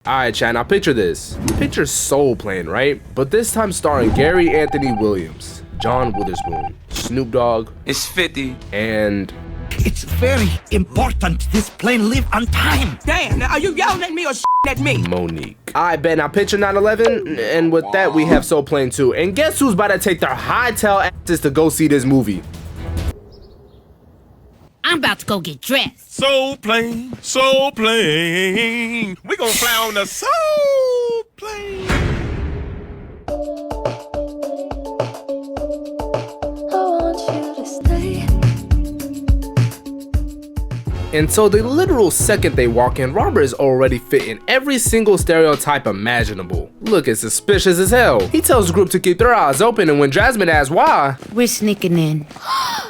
Alright, chat, now picture this. Picture Soul playing, right? But this time starring Gary Anthony Williams, John Witherspoon, Snoop Dogg, it's 50, and... It's very important this plane leave on time. Damn, now are you yelling at me or at me? Monique. Alright, bet, now picture 9/11, and with that we have Soul playing too. And guess who's about to take their hightail asses to go see this movie? I'm about to go get dressed. Soul plane, we gonna fly on the soul plane. I want you to stay. And so the literal second they walk in, Robert is already fitting every single stereotype imaginable. Looking suspicious as hell. He tells the group to keep their eyes open, and when Jasmine asks why, We're sneaking in.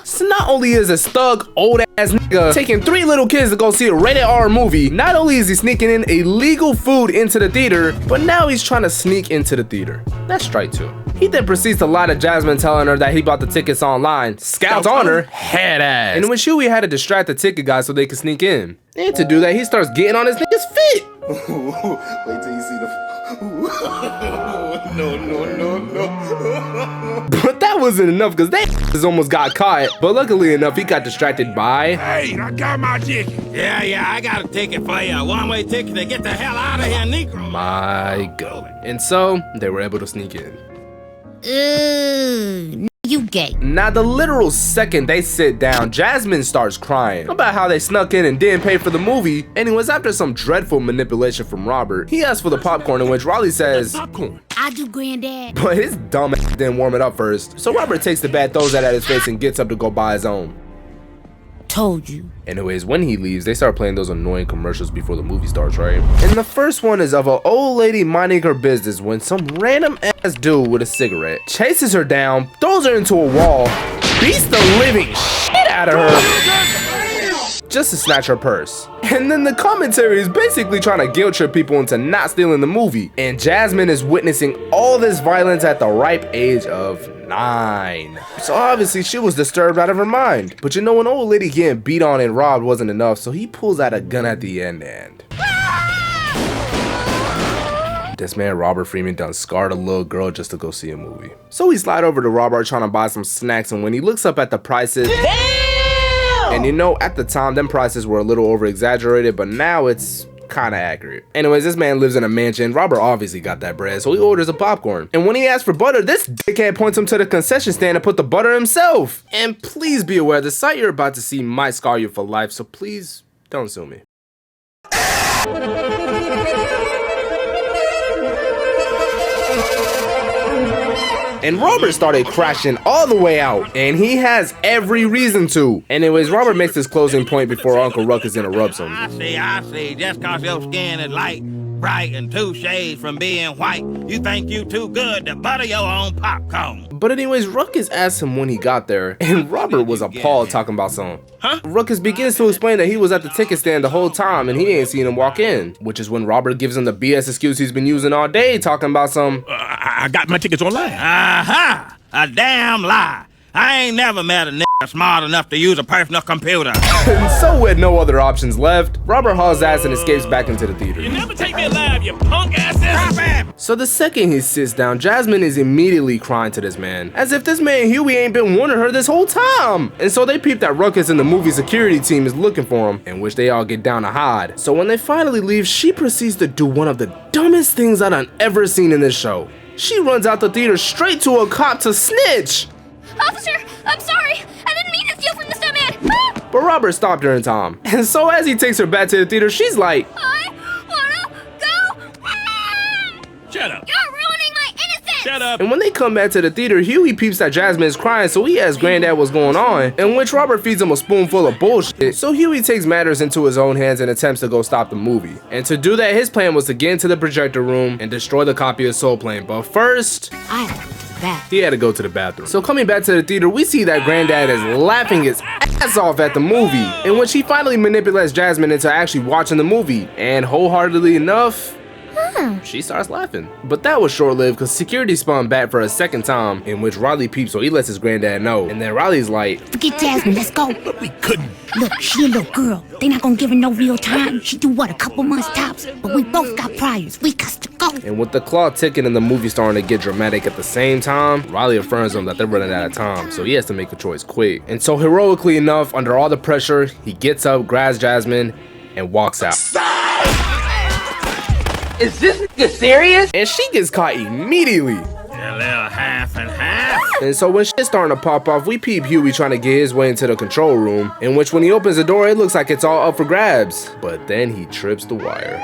so not only is this thug old ass nigga taking 3 little kids to go see a rated R movie, not only is he sneaking in illegal food into the theater, but now he's trying to sneak into the theater. That's strike 2. He then proceeds to lie to Jasmine, telling her that he bought the tickets online. Scouts on her, head ass. And when Huey had to distract the ticket guy so they could sneak in. And to do that, he starts getting on his nigga's feet. Wait till you see the... No. But that wasn't enough, because that almost got caught. But luckily enough, he got distracted by... Hey, I got my ticket. Yeah, I got a ticket for you. A one-way ticket to get the hell out of here, Negro. My God. And so, they were able to sneak in. You gay. Now the literal second they sit down, Jasmine starts crying about how they snuck in and didn't pay for the movie. And it was after some dreadful manipulation from Robert. He asked for the popcorn, in which Raleigh says, Popcorn. I do, granddad. but his dumb ass didn't warm it up first. So Robert takes the bag, throws that at his face, and gets up to go buy his own. Told you. Anyways, when he leaves, they start playing those annoying commercials before the movie starts, right? And the first one is of an old lady minding her business when some random ass dude with a cigarette chases her down, throws her into a wall, beats the living shit out of her just to snatch her purse. And then the commentary is basically trying to guilt trip people into not stealing the movie. And Jasmine is witnessing all this violence at the ripe age of 9. So obviously she was disturbed out of her mind. But you know, an old lady getting beat on and robbed wasn't enough, so he pulls out a gun at the end and... this man Robert Freeman done scarred a little girl just to go see a movie. So he slide over to Robert trying to buy some snacks, and when he looks up at the prices... and you know, at the time, them prices were a little over exaggerated, but now it's kinda accurate. Anyways, this man lives in a mansion. Robert obviously got that bread, so he orders a popcorn. And when he asks for butter, this dickhead points him to the concession stand and put the butter himself. And please be aware, the sight you're about to see might scar you for life, so please don't sue me. And Robert started crashing all the way out, and he has every reason to. Anyways, Robert makes his closing point before Uncle Ruckus interrupts him. I see. Just cause your skin is light, bright, and 2 shades from being white, you think you too good to butter your own popcorn. But anyways, Ruckus asks him when he got there, and Robert was appalled talking about something. Ruckus begins to explain that he was at the ticket stand the whole time and he ain't seen him walk in, which is when Robert gives him the BS excuse he's been using all day, talking about some... I got my tickets online. Aha! A damn lie. I ain't never met a nigga smart enough to use a personal computer. And so with no other options left, Robert hauls ass and escapes back into the theater. You never take me alive, you punk asses. So the second he sits down, Jasmine is immediately crying to this man, as if this man Huey ain't been warning her this whole time. And so they peep that Ruckus and the movie security team is looking for him, in which they all get down to hide. So when they finally leave, she proceeds to do one of the dumbest things I've ever seen in this show. She runs out the theater straight to a cop to snitch. Officer, I'm sorry. I didn't mean to steal from this dumb man. But Robert stopped her in time. And so as he takes her back to the theater, she's like, I wanna go. Shut up. You're ruining my innocence. Shut up. and when they come back to the theater, Huey peeps that Jasmine is crying, so he asks Granddad what's going on, in which Robert feeds him a spoonful of bullshit. So Huey takes matters into his own hands and attempts to go stop the movie. And to do that, his plan was to get into the projector room and destroy the copy of Soul Plane. But first, he had to go to the bathroom. So coming back to the theater, we see that Granddad is laughing his ass off at the movie, in which he finally manipulates Jasmine into actually watching the movie. And wholeheartedly enough, She starts laughing. But that was short-lived because security spun back for a second time, in which Riley peeps, so he lets his granddad know. And then Riley's like, Forget Jasmine, let's go. We couldn't. Look, she a little girl. They not gonna give her no real time. She do what, a couple months tops? But we both got priors. We got to go. and with the clock ticking and the movie starting to get dramatic at the same time, Riley affirms him that they're running out of time, so he has to make a choice quick. And so heroically enough, under all the pressure, he gets up, grabs Jasmine, and walks out. Is this nigga serious? And she gets caught immediately. A little half and half. And so when shit's starting to pop off, we peep Huey trying to get his way into the control room, in which when he opens the door, it looks like it's all up for grabs. But then he trips the wire.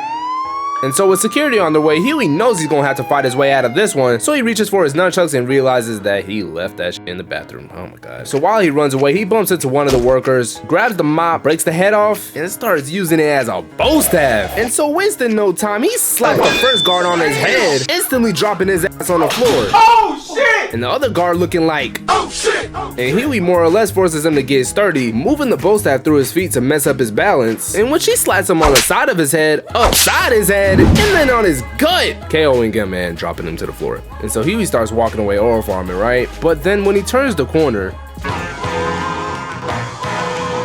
And so with security on the way, Huey knows he's gonna have to fight his way out of this one, so he reaches for his nunchucks and realizes that he left that shit in the bathroom. Oh my god. So while he runs away, he bumps into one of the workers, grabs the mop, breaks the head off, and starts using it as a bow staff. And so wasting no time, he slaps the first guard on his head, instantly dropping his ass on the floor. Oh shit! And the other guard looking like, Oh shit! and Huey more or less forces him to get sturdy, moving the bow staff through his feet to mess up his balance, in which he slaps him on the side of his head, upside his head, and then on his gut, KOing him and dropping him to the floor. And so Huey starts walking away oral farming, right? But then when he turns the corner,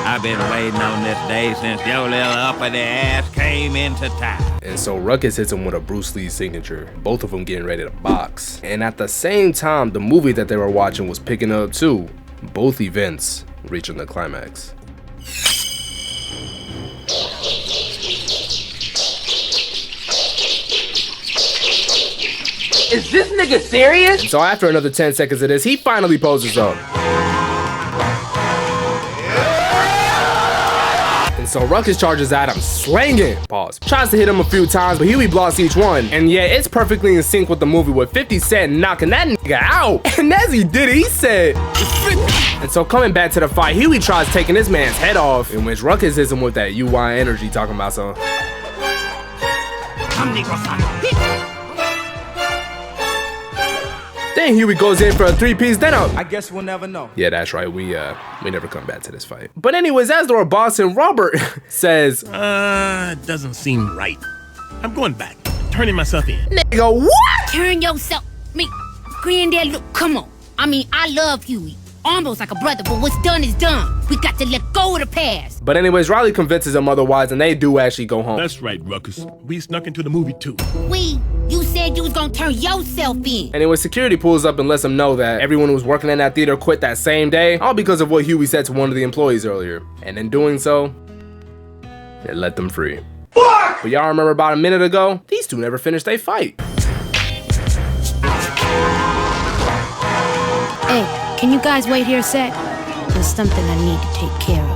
I've been waiting on this day since your little uppity ass came into town. and so Ruckus hits him with a Bruce Lee signature, both of them getting ready to box. And at the same time, the movie that they were watching was picking up too, both events reaching the climax. Is this nigga serious? And so after another 10 seconds of this, he finally poses up. And so Ruckus charges at him, slanging. Pause. Tries to hit him a few times, but Huey blocks each one. And yeah, it's perfectly in sync with the movie, with 50 Cent knocking that nigga out. And as he did it, he said, and so coming back to the fight, Huey tries taking this man's head off, in which Ruckus hits him with that UI energy, talking about some. Then Huey goes in for a three-piece, then up. I guess we'll never know. Yeah, that's right. We never come back to this fight. But anyways, as they're boxing, Robert says, It doesn't seem right. I'm going back, turning myself in. nigga, what? Turn yourself. Granddad, look, come on. I mean, I love Huey. Almost like a brother, but what's done is done. We got to let go of the past. But anyways, Riley convinces him otherwise, and they do actually go home. That's right, Ruckus. We snuck into the movie too. You said you was gonna turn yourself in. Anyway, security pulls up and lets them know that everyone who was working in that theater quit that same day, all because of what Huey said to one of the employees earlier. And in doing so, they let them free. But y'all remember about a minute ago, these two never finished their fight. Hey, can you guys wait here a sec? There's something I need to take care of.